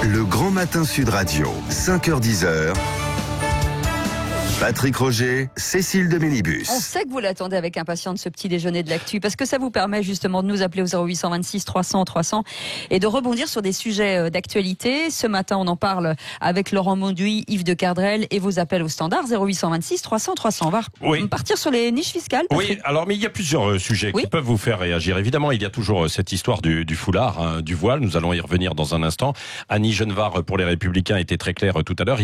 Le Grand Matin Sud Radio, 5h-10h. Patrick Roger, Cécile de Mélibus. On sait que vous l'attendez avec impatience, ce petit déjeuner de l'actu, parce que ça vous permet justement de nous appeler au 0826 300 300 et de rebondir sur des sujets d'actualité. Ce matin, on en parle avec Laurent Mauduit, Yves de Kerdrel et vos appels au standard 0826 300 300. On va partir sur les niches fiscales. Patrick. Oui, alors mais il y a plusieurs sujets qui peuvent vous faire réagir. Évidemment, il y a toujours cette histoire du foulard, du voile. Nous allons y revenir dans un instant. Annie Genevard pour les Républicains était très claire tout à l'heure.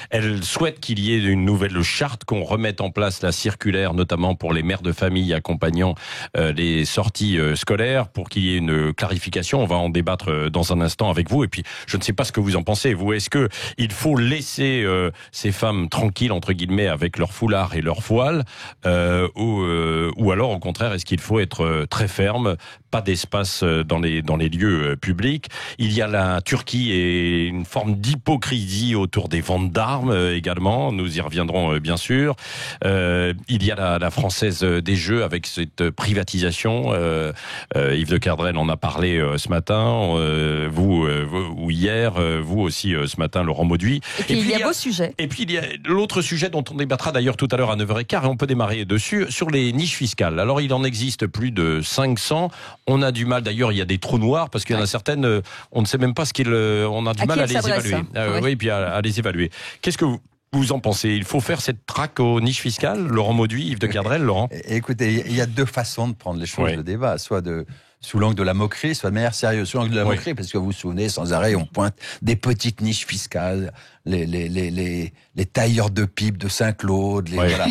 Elle souhaite qu'il y ait une nouvelle charte, qu'on remette en place la circulaire, notamment pour les mères de famille accompagnant les sorties scolaires, pour qu'il y ait une clarification. On va en débattre dans un instant avec vous. Et puis, je ne sais pas ce que vous en pensez. Vous, est-ce que il faut laisser ces femmes tranquilles entre guillemets avec leur foulard et leur voile, ou alors au contraire, est-ce qu'il faut être très ferme? Pas d'espace dans les lieux publics. Il y a la Turquie et une forme d'hypocrisie autour des ventes d'armes également. Nous y reviendrons bien sûr. Il y a la Française des Jeux avec cette privatisation. Yves de Kerdrel en a parlé ce matin. Vous ou hier, vous aussi ce matin, Laurent Mauduit. Et puis il y a beau sujet. Et puis il y a l'autre sujet dont on débattra d'ailleurs tout à l'heure à 9h15 et on peut démarrer dessus, sur les niches fiscales. Alors il en existe plus de 500. On a du mal, d'ailleurs, il y a des trous noirs parce qu'il y en a certaines, on ne sait même pas on a du mal à les évaluer. Oui, puis à les évaluer. Qu'est-ce que vous en pensez? Il faut faire cette traque aux niches fiscales? Laurent Mauduit, Yves de Kerdrel, Laurent? Écoutez, il y a deux façons de prendre les choses, le débat, soit sous l'angle de la moquerie, soit de manière sérieuse. Sous l'angle de la moquerie, parce que vous vous souvenez, sans arrêt, on pointe des petites niches fiscales, les tailleurs de pipe de Saint-Claude, voilà.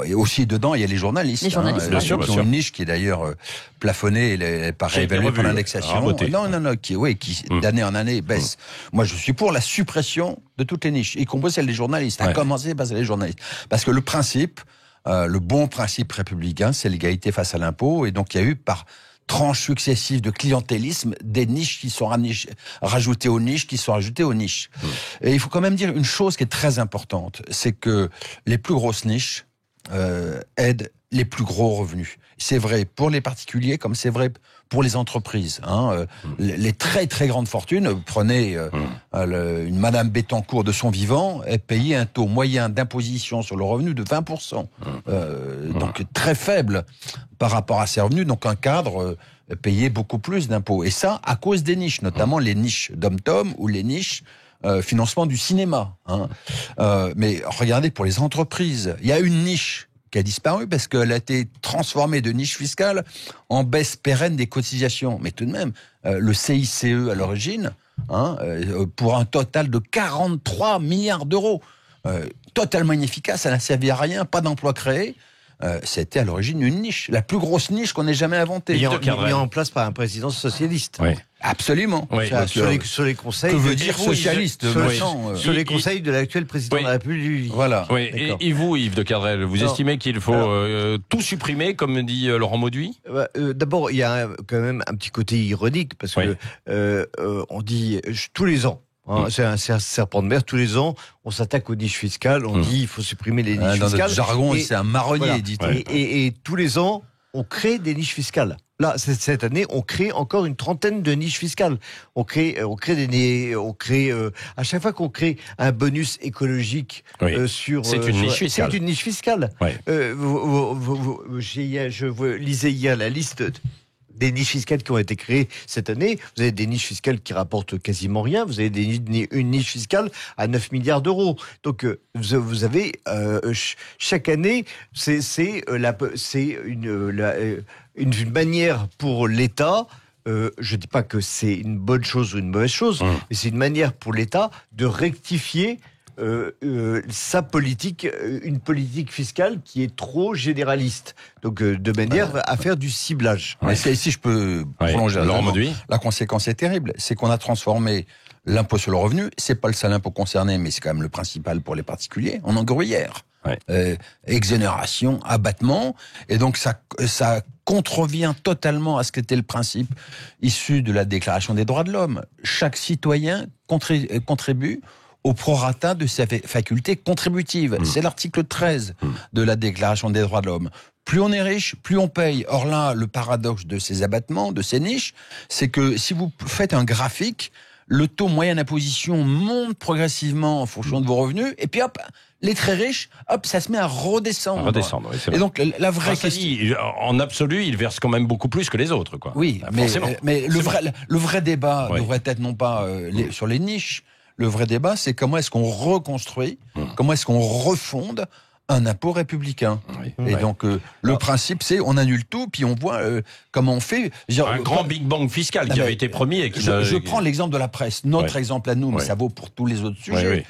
Et aussi dedans, il y a les journalistes. Les journalistes, bien sûr, qui ont une niche qui est d'ailleurs plafonnée, et pas réévaluée pour l'indexation. Non, qui d'année en année baisse. Moi, je suis pour la suppression de toutes les niches, y compris celles des journalistes, à commencer par celles des journalistes. Parce que le principe, le bon principe républicain, c'est l'égalité face à l'impôt, et donc il y a eu par tranches successives de clientélisme, des niches qui sont rajoutées aux niches, qui sont rajoutées aux niches. Et il faut quand même dire une chose qui est très importante, c'est que les plus grosses niches aident les plus gros revenus. C'est vrai pour les particuliers comme c'est vrai pour les entreprises. Les très très grandes fortunes, prenez une Madame Bettencourt de son vivant, elle payait un taux moyen d'imposition sur le revenu de 20%. Donc très faible par rapport à ses revenus, donc un cadre payait beaucoup plus d'impôts. Et ça, à cause des niches, notamment les niches d'Hommes-Tom ou les niches financement du cinéma. Mais regardez, pour les entreprises, il y a une niche qui a disparu parce qu'elle a été transformée de niche fiscale en baisse pérenne des cotisations. Mais tout de même, le CICE à l'origine, pour un total de 43 milliards d'euros, totalement inefficace, ça n'a servi à rien, pas d'emplois créés. C'était à l'origine une niche, la plus grosse niche qu'on ait jamais inventée. Mis en place par un président socialiste. Absolument. Sur les conseils. Que veut dire socialiste sur les conseils de l'actuel président de la République. Voilà. Et vous, Yves de Kerdrel, vous estimez qu'il faut tout supprimer, comme dit Laurent Mauduit? D'abord, il y a quand même un petit côté ironique parce que on dit tous les ans. C'est un serpent de mer. Tous les ans, on s'attaque aux niches fiscales. On dit il faut supprimer les niches fiscales. Dans notre jargon, c'est un marronnier, dit-on. Et tous les ans, on crée des niches fiscales. Là, cette année, on crée encore une trentaine de niches fiscales. À chaque fois qu'on crée un bonus écologique c'est une niche fiscale. C'est une niche fiscale. Je lisais hier la liste des niches fiscales qui ont été créées cette année. Vous avez des niches fiscales qui rapportent quasiment rien. Vous avez une niche fiscale à 9 milliards d'euros. Donc, vous avez chaque année, c'est une manière pour l'État. Je dis pas que c'est une bonne chose ou une mauvaise chose, mais c'est une manière pour l'État de rectifier sa politique, une politique fiscale qui est trop généraliste. Donc, de manière à faire du ciblage. Mais si je peux prolonger la conséquence est terrible. C'est qu'on a transformé l'impôt sur le revenu, c'est pas le seul impôt concerné, mais c'est quand même le principal pour les particuliers, en gruyère. Exonération, abattement, et donc ça contrevient totalement à ce qu'était le principe issu de la Déclaration des droits de l'homme. Chaque citoyen contribue au prorata de sa faculté contributive. C'est l'article 13 de la Déclaration des droits de l'homme. Plus on est riche, plus on paye. Or là, le paradoxe de ces abattements, de ces niches, c'est que si vous faites un graphique, le taux moyen d'imposition monte progressivement en fonction de vos revenus, et puis hop, les très riches, hop, ça se met à redescendre. Oui, c'est vrai. Et donc la vraie question, en absolu, ils versent quand même beaucoup plus que les autres, quoi. Oui, mais le vrai débat devrait être non pas sur les niches. Le vrai débat, c'est comment est-ce qu'on reconstruit, comment est-ce qu'on refonde un impôt républicain. Et donc, le principe, c'est on annule tout, puis on voit comment on fait. Un grand Big Bang fiscal qui avait été promis et qui... Je prends l'exemple de la presse, notre exemple à nous, mais ça vaut pour tous les autres sujets.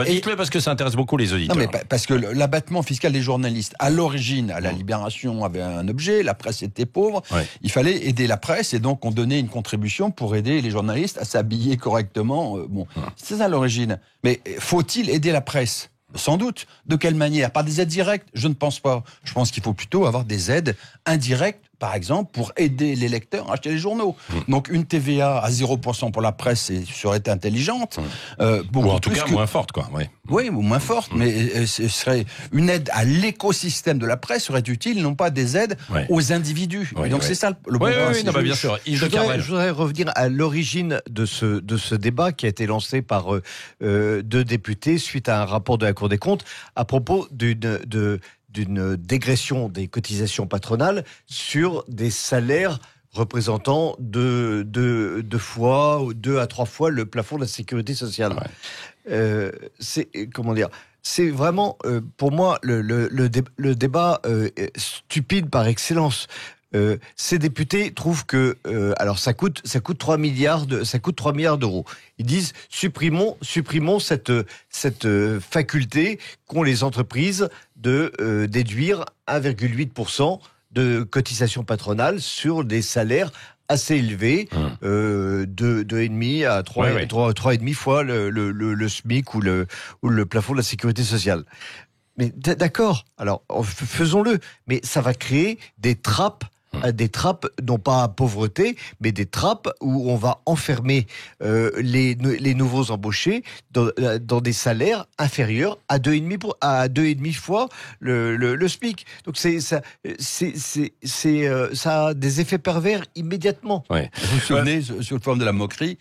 Dites-le parce que ça intéresse beaucoup les auditeurs. Non, mais parce que l'abattement fiscal des journalistes, à l'origine, à la Libération, avait un objet, la presse était pauvre, il fallait aider la presse, et donc on donnait une contribution pour aider les journalistes à s'habiller correctement. C'est ça l'origine. Mais faut-il aider la presse ? Sans doute. De quelle manière ? Par des aides directes ? Je ne pense pas. Je pense qu'il faut plutôt avoir des aides indirectes, par exemple, pour aider les lecteurs à acheter les journaux. Donc une TVA à 0% pour la presse serait intelligente. Ou en tout cas moins forte, quoi. Oui, ou moins forte, mais ce serait une aide à l'écosystème de la presse serait utile, non pas des aides aux individus. Et donc c'est ça le bon principe. Bien sûr. Je voudrais revenir à l'origine de ce débat qui a été lancé par deux députés suite à un rapport de la Cour des comptes à propos d'une dégression des cotisations patronales sur des salaires représentant deux fois ou 2 à 3 fois le plafond de la sécurité sociale. C'est vraiment pour moi le débat stupide par excellence. Ces députés trouvent que alors ça coûte 3 milliards d'euros. Ils disent supprimons cette faculté qu'ont les entreprises de déduire 1,8% de cotisation patronale sur des salaires assez élevés, 2,5 à 3,5 fois le SMIC ou le plafond de la sécurité sociale. Mais d'accord, alors faisons-le, mais ça va créer des trappes, non pas à pauvreté, mais des trappes où on va enfermer les nouveaux embauchés dans des salaires inférieurs à 2,5 fois le SMIC. Donc ça a des effets pervers immédiatement. Vous vous souvenez, sous le forme de la moquerie,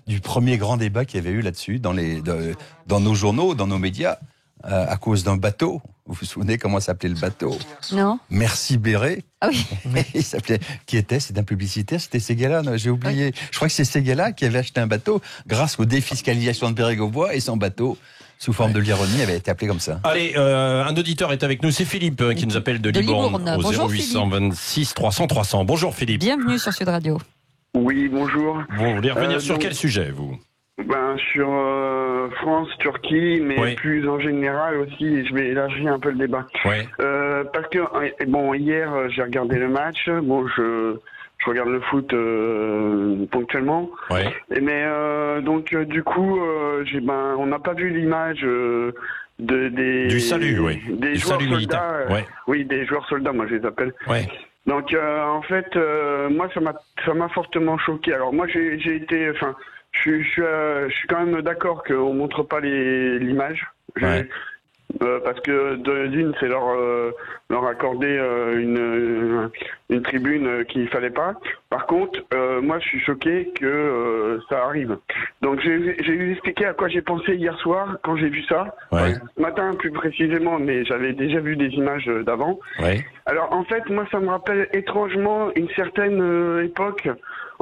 du premier grand débat qu'il y avait eu là-dessus dans nos journaux, dans nos médias, à cause d'un bateau. Vous vous souvenez comment s'appelait le bateau ? Non. Merci Béret. Ah oui. Il s'appelait. C'est un publicitaire, c'était Ségala, j'ai oublié. Oui. Je crois que c'est Ségala qui avait acheté un bateau grâce aux défiscalisation de Bérégovois, et son bateau, sous forme de l'ironie, avait été appelé comme ça. Allez, un auditeur est avec nous, c'est Philippe qui nous appelle de Libourne au Bonjour, 0826 300 300. Bonjour Philippe. Bienvenue sur Sud Radio. Oui, bonjour. Vous voulez revenir sur quel sujet, vous ? Sur France, Turquie, mais plus en général aussi, je vais élargir un peu le débat. Parce que, hier, j'ai regardé le match. Je regarde le foot ponctuellement. Du coup, on n'a pas vu l'image du salut, des joueurs soldats. Des joueurs soldats, moi je les appelle. Donc, en fait, moi, ça m'a fortement choqué. Alors, moi, j'ai été... Je suis quand même d'accord qu'on montre pas l'image, parce que d'une c'est leur accorder une tribune qu'il fallait pas. Par contre, moi je suis choqué que ça arrive. Donc j'ai expliqué à quoi j'ai pensé hier soir quand j'ai vu ça. Ce matin plus précisément, mais j'avais déjà vu des images d'avant. Alors en fait, moi ça me rappelle étrangement une certaine époque.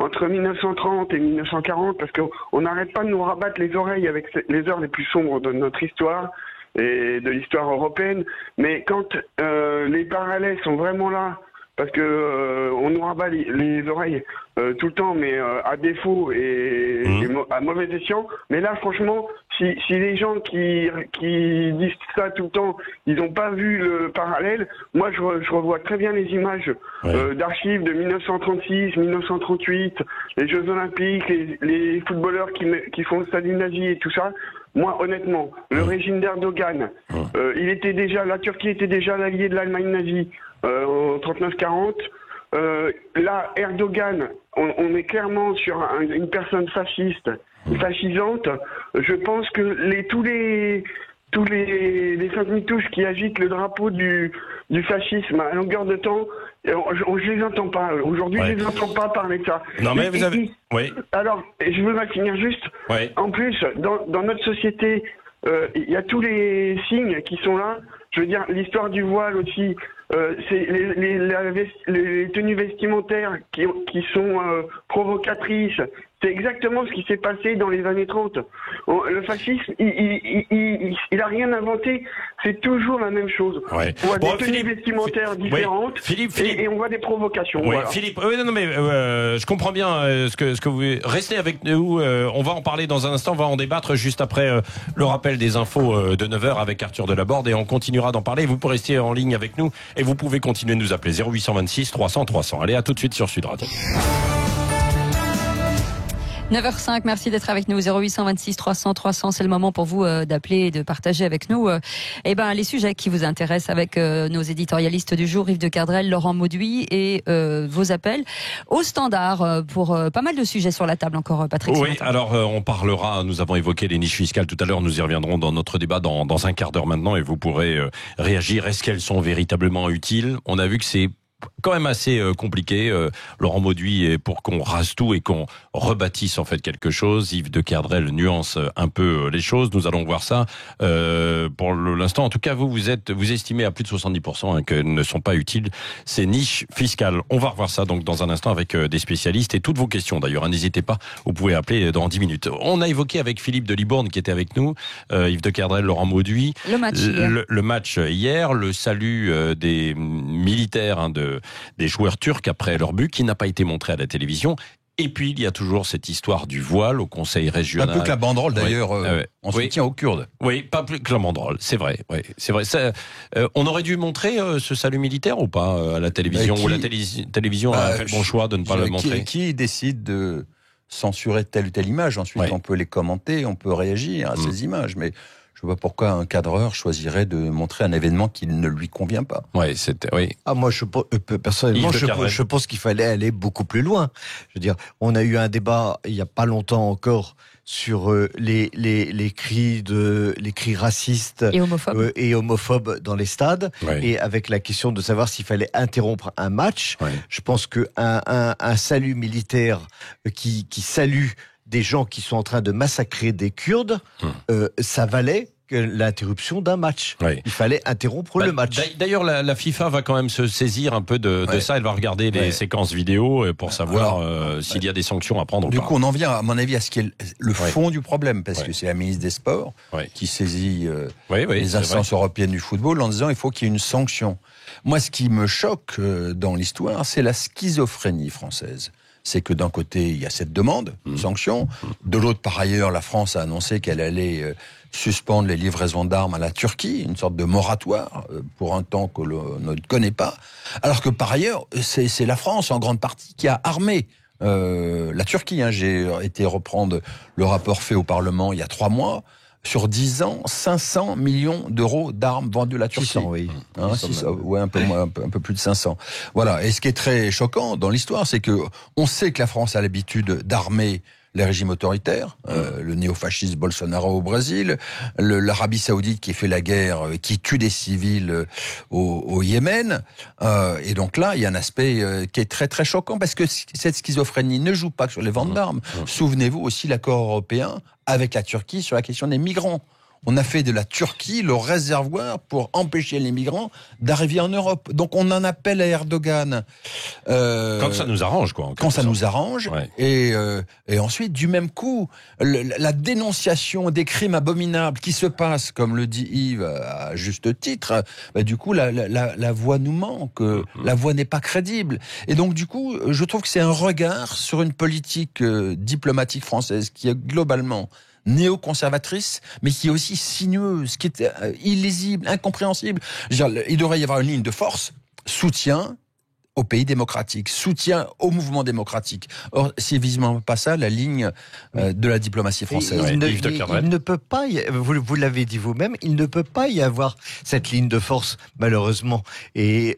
Entre 1930 et 1940, parce qu'on n'arrête pas de nous rabattre les oreilles avec les heures les plus sombres de notre histoire et de l'histoire européenne. Mais quand les parallèles sont vraiment là, parce que on nous rabat les oreilles tout le temps, mais à défaut et à mauvais escient. Mais là, franchement, si les gens qui disent ça tout le temps, ils n'ont pas vu le parallèle, moi je revois très bien les images d'archives de 1936, 1938, les Jeux Olympiques, les footballeurs qui font le salut nazi et tout ça. Moi, honnêtement, le régime d'Erdogan, la Turquie était déjà l'allié de l'Allemagne nazie en 39-40. Là, Erdogan, on est clairement sur une personne fasciste, fascisante. Je pense que tous tous les Saint-Mitouches qui agitent le drapeau du fascisme à longueur de temps, je les entends pas. Aujourd'hui, je les entends pas parler de ça. Non, mais vous avez... Oui. Alors, je veux finir juste. Oui. En plus, dans notre société, il y a tous les signes qui sont là. Je veux dire, l'histoire du voile aussi, c'est les tenues vestimentaires qui sont provocatrices. C'est exactement ce qui s'est passé dans les années 30. Le fascisme, il a rien inventé. C'est toujours la même chose. Ouais. On voit des tenues vestimentaires différentes. Et on voit des provocations. Oui, voilà. Philippe. Non, mais je comprends bien ce que vous restez avec nous. On va en parler dans un instant. On va en débattre juste après le rappel des infos de 9h avec Arthur Delaborde et on continuera d'en parler. Vous pourrez rester en ligne avec nous et vous pouvez continuer de nous appeler 0826 300 300. Allez, à tout de suite sur Sud Radio. 9h05, merci d'être avec nous. 0826 300 300, c'est le moment pour vous d'appeler et de partager avec nous les sujets qui vous intéressent avec nos éditorialistes du jour, Yves de Kerdrel, Laurent Mauduit et vos appels au standard pour pas mal de sujets sur la table encore, Patrick. Oui, alors on parlera, nous avons évoqué les niches fiscales tout à l'heure, nous y reviendrons dans notre débat dans un quart d'heure maintenant et vous pourrez réagir. Est-ce qu'elles sont véritablement utiles ? On a vu que c'est quand même assez compliqué. Laurent Mauduit est pour qu'on rase tout et qu'on rebâtisse en fait quelque chose. Yves de Kerdrel nuance un peu les choses. Nous allons voir ça. Pour l'instant, en tout cas, vous estimez à plus de 70% qu'elles ne sont pas utiles ces niches fiscales. On va revoir ça donc dans un instant avec des spécialistes et toutes vos questions d'ailleurs. N'hésitez pas, vous pouvez appeler dans 10 minutes. On a évoqué avec Philippe de Libourne qui était avec nous, Yves de Kerdrel, Laurent Mauduit, le match hier, le salut des militaires des joueurs turcs après leur but qui n'a pas été montré à la télévision. Et puis, il y a toujours cette histoire du voile au Conseil régional. Un peu que la banderole, d'ailleurs, on soutient aux Kurdes. Oui, pas plus que la banderole, c'est vrai. Oui, c'est vrai. Ça, on aurait dû montrer ce salut militaire ou pas à la télévision ou la télévision a fait le bon choix de ne pas le montrer. Qui décide de censurer telle ou telle image ? Ensuite, on peut les commenter, on peut réagir à ces images, mais... Je ne vois pas pourquoi un cadreur choisirait de montrer un événement qui ne lui convient pas. Oui. Moi, personnellement, je pense qu'il fallait aller beaucoup plus loin. Je veux dire, on a eu un débat il n'y a pas longtemps encore sur les cris racistes et homophobes dans les stades, et avec la question de savoir s'il fallait interrompre un match. Je pense que un salut militaire qui salue des gens qui sont en train de massacrer des Kurdes, ça valait que l'interruption d'un match. Il fallait interrompre le match. D'ailleurs, la FIFA va quand même se saisir un peu de ça. Elle va regarder les séquences vidéo pour savoir s'il y a des sanctions à prendre ou pas. Du coup, on en vient, à mon avis, à ce qui est le fond du problème, parce que c'est la ministre des Sports qui saisit les instances européennes du football en disant il faut qu'il y ait une sanction. Moi, ce qui me choque dans l'histoire, c'est la schizophrénie française. C'est que d'un côté, il y a cette demande, sanction. De l'autre, par ailleurs, la France a annoncé qu'elle allait suspendre les livraisons d'armes à la Turquie, une sorte de moratoire pour un temps que l'on ne connaît pas. Alors que par ailleurs, c'est la France, en grande partie, qui a armé la Turquie. J'ai été reprendre le rapport fait au Parlement il y a 3 mois. Sur 10 ans, 500 millions d'euros d'armes vendues à la Turquie. 600, oui. Un peu plus de 500. Voilà. Et ce qui est très choquant dans l'histoire, c'est que on sait que la France a l'habitude d'armer les régimes autoritaires, le néofasciste Bolsonaro au Brésil, l'Arabie Saoudite qui fait la guerre, qui tue des civils au Yémen. Et donc là, il y a un aspect qui est très très choquant parce que cette schizophrénie ne joue pas que sur les ventes d'armes. Souvenez-vous aussi l'accord européen avec la Turquie sur la question des migrants. On a fait de la Turquie le réservoir pour empêcher les migrants d'arriver en Europe. Donc on en appelle à Erdogan. Quand ça nous arrange, quoi. Quand ça nous arrange. Et ensuite, du même coup, la dénonciation des crimes abominables qui se passent, comme le dit Yves à juste titre, du coup, la voix nous manque. La voix n'est pas crédible. Et donc, du coup, je trouve que c'est un regard sur une politique diplomatique française qui est globalement néoconservatrice, mais qui est aussi sinueuse, qui est illisible, incompréhensible. Il devrait y avoir une ligne de force, soutien aux pays démocratiques, soutien au mouvement démocratique. Or, c'est visiblement pas ça la ligne de la diplomatie française. Il ne peut pas, vous l'avez dit vous-même, il ne peut pas y avoir cette ligne de force, malheureusement. Et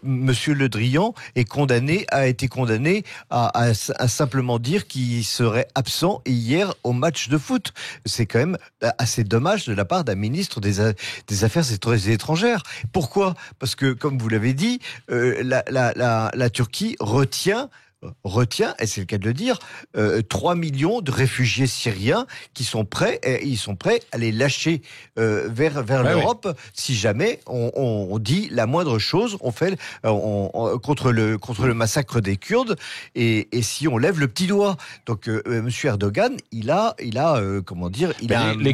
Monsieur Le Drian a été condamné à simplement dire qu'il serait absent hier au match de foot. C'est quand même assez dommage de la part d'un ministre des Affaires étrangères. Pourquoi ? Parce que, comme vous l'avez dit, la Turquie retient, et c'est le cas de le dire, 3 millions de réfugiés syriens qui sont prêts, ils sont prêts à les lâcher vers l'Europe si jamais on dit la moindre chose, on fait contre le massacre des Kurdes et si on lève le petit doigt. Donc Monsieur Erdogan, il a un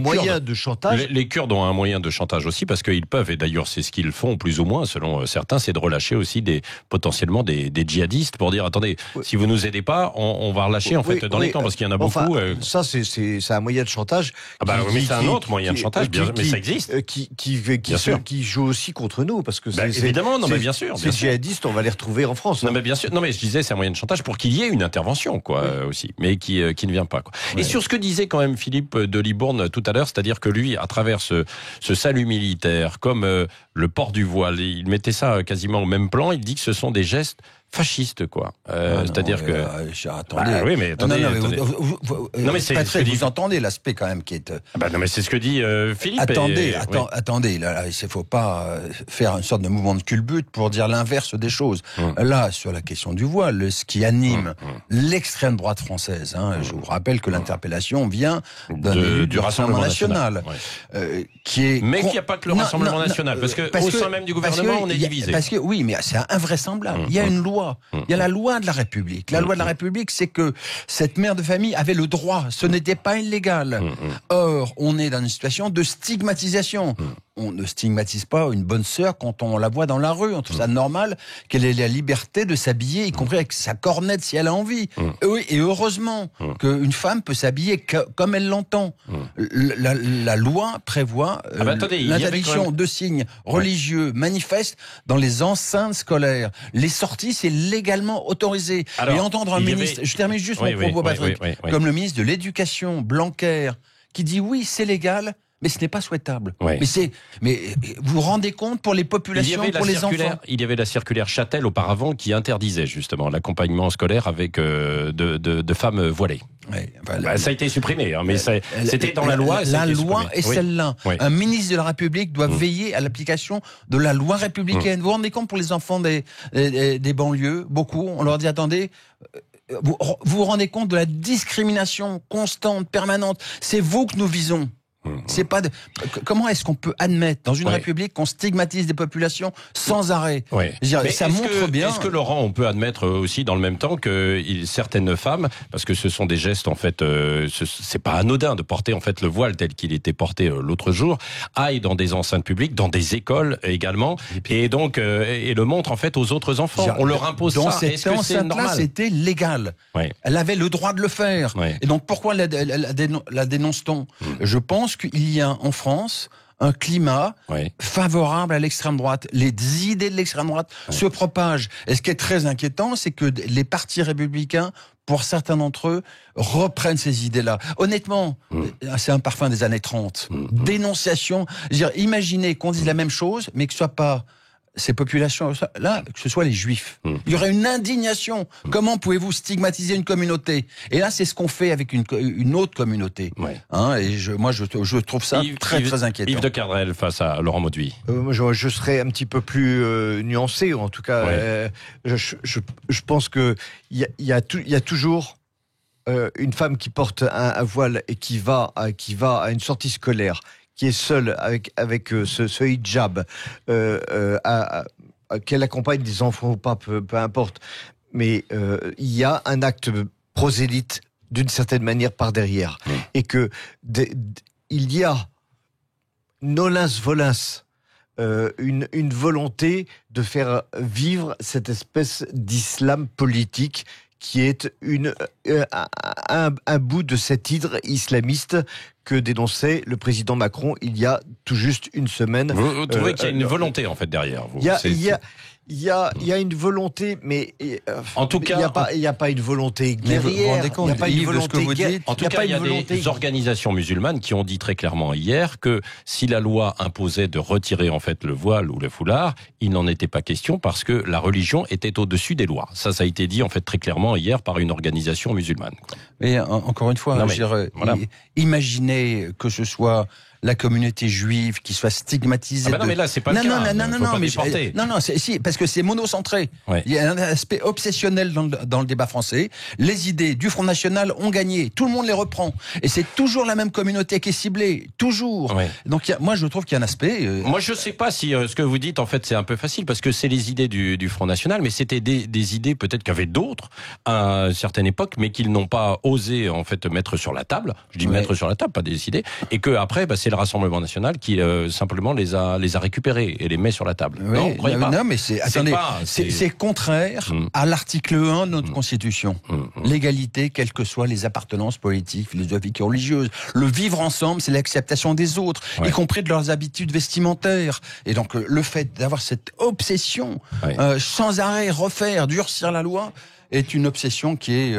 moyen de chantage. Les Kurdes ont un moyen de chantage aussi parce qu'ils peuvent, et d'ailleurs c'est ce qu'ils font plus ou moins selon certains, c'est de relâcher aussi potentiellement des djihadistes pour dire attendez. Si vous nous aidez pas, on va relâcher dans les camps parce qu'il y en a beaucoup. Ça, c'est un moyen de chantage. Mais c'est un autre moyen de chantage, mais ça existe. Qui joue aussi contre nous parce que évidemment, non mais bien sûr. Ces djihadistes, on va les retrouver en France. Non mais bien sûr. Non mais je disais, c'est un moyen de chantage pour qu'il y ait une intervention, aussi, mais qui ne vient pas. Et sur ce que disait quand même Philippe de Libourne tout à l'heure, c'est-à-dire que lui, à travers ce salut militaire, comme le port du voile, il mettait ça quasiment au même plan. Il dit que ce sont des gestes fasciste, c'est-à-dire que. Attendez. Oui, mais attendez. Non, mais c'est vous entendez l'aspect quand même qui est. Non, mais c'est ce que dit Philippe. Attendez. Là, il ne faut pas faire une sorte de mouvement de culbute pour dire l'inverse des choses. Là, sur la question du voile, ce qui anime l'extrême droite française, je vous rappelle que l'interpellation vient du Rassemblement national, qui est. Mais qu'il n'y a pas que le Rassemblement national, parce qu'au sein même du gouvernement, on est divisé. Oui, mais c'est invraisemblable. Il y a une loi. Il y a la loi de la République. La loi de la République, c'est que cette mère de famille avait le droit. Ce n'était pas illégal. Or, on est dans une situation de stigmatisation. On ne stigmatise pas une bonne sœur quand on la voit dans la rue. On trouve ça normal qu'elle ait la liberté de s'habiller, y compris avec sa cornette si elle a envie. Et heureusement qu'une femme peut s'habiller comme elle l'entend. La loi prévoit l'interdiction de signes religieux manifestes dans les enceintes scolaires. Les sorties, c'est légalement autorisé. Alors, et entendre un ministre, je termine juste mon propos, Patrick, comme le ministre de l'Éducation, Blanquer, qui dit oui, c'est légal, mais ce n'est pas souhaitable. Mais vous vous rendez compte pour les populations, pour les enfants. Il y avait la circulaire Châtel auparavant qui interdisait justement l'accompagnement scolaire avec de femmes voilées. Ça a été supprimé, mais c'était dans la loi. La loi est celle-là. Un ministre de la République doit veiller à l'application de la loi républicaine. Vous vous rendez compte pour les enfants des banlieues, beaucoup, on leur dit attendez. Vous vous rendez compte de la discrimination constante, permanente. C'est vous que nous visons. C'est pas comment est-ce qu'on peut admettre dans une république qu'on stigmatise des populations sans arrêt? Ça montre bien. Est-ce que Laurent, on peut admettre aussi dans le même temps que certaines femmes, parce que ce sont des gestes en fait, c'est pas anodin de porter en fait le voile tel qu'il était porté l'autre jour, aillent dans des enceintes publiques, dans des écoles également, et donc et le montre en fait aux autres enfants. On leur impose dans ça. Cette enceinte-là, c'était légal. Elle avait le droit de le faire. Et donc pourquoi la dénonce-t-on? Je pense qu'il y a en France un climat favorable à l'extrême droite. Les idées de l'extrême droite se propagent. Et ce qui est très inquiétant, c'est que les partis républicains, pour certains d'entre eux, reprennent ces idées-là. Honnêtement, c'est un parfum des années 30. Dénonciation. Imaginez qu'on dise la même chose, mais que ce soit pas ces populations-là, que ce soit les juifs. Il y aurait une indignation. Comment pouvez-vous stigmatiser une communauté? Et là, c'est ce qu'on fait avec une autre communauté. Et je trouve ça très inquiétant. Yves de Kerdrel face à Laurent Mauduit. Je serais un petit peu plus nuancé, en tout cas. Je pense qu'il y a toujours une femme qui porte un voile et qui va à une sortie scolaire, qui est seule avec ce hijab, qu'elle accompagne des enfants ou pas, peu importe. Mais il y a un acte prosélyte d'une certaine manière par derrière. Et que il y a nolens volens une volonté de faire vivre cette espèce d'islam politique qui est un bout de cette hydre islamiste que dénonçait le président Macron il y a tout juste une semaine. Vous trouvez qu'il y a une volonté en fait derrière vous? il y a une volonté, mais en tout cas, il n'y a pas une volonté guerrière. Il n'y a pas une volonté guerrière. En tout cas, il y a des organisations musulmanes qui ont dit très clairement hier que si la loi imposait de retirer en fait le voile ou le foulard, il n'en était pas question parce que la religion était au-dessus des lois. Ça a été dit en fait très clairement hier par une organisation musulmane. Mais encore une fois, imaginez que ce soit la communauté juive qui soit stigmatisée. Non, mais là, c'est pas le cas. Non, parce que c'est monocentré. Ouais. Il y a un aspect obsessionnel dans le débat français. Les idées du Front National ont gagné. Tout le monde les reprend. Et c'est toujours la même communauté qui est ciblée. Toujours. Ouais. Donc, moi, je trouve qu'il y a un aspect... Moi, je sais pas si ce que vous dites, en fait, c'est un peu facile, parce que c'est les idées du Front National, mais c'était des idées peut-être qu'avaient d'autres à une certaine époque, mais qu'ils n'ont pas osé, en fait, mettre sur la table. Je dis mettre sur la table, pas décider. Et que après, c'est le Rassemblement National qui simplement les a récupérés et les met sur la table. Oui, non, mais c'est contraire à l'article 1 de notre Constitution. L'égalité, quelles que soient les appartenances politiques, philosophiques et religieuses. Le vivre ensemble, c'est l'acceptation des autres, y compris de leurs habitudes vestimentaires. Et donc, le fait d'avoir cette obsession, sans arrêt refaire, durcir la loi, est une obsession qui est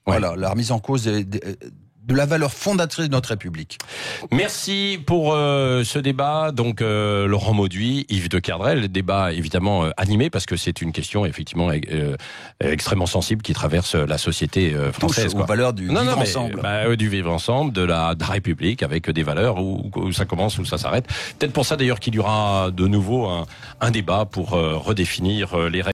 la remise en cause de la valeur fondatrice de notre République. Merci pour ce débat. Donc Laurent Mauduit, Yves de Kerdrel, débat évidemment animé parce que c'est une question effectivement extrêmement sensible qui traverse la société française. Touche aux valeurs du vivre ensemble. Du vivre ensemble, de la République, avec des valeurs où ça commence, où ça s'arrête. Peut-être pour ça d'ailleurs qu'il y aura de nouveau un débat pour redéfinir les règles.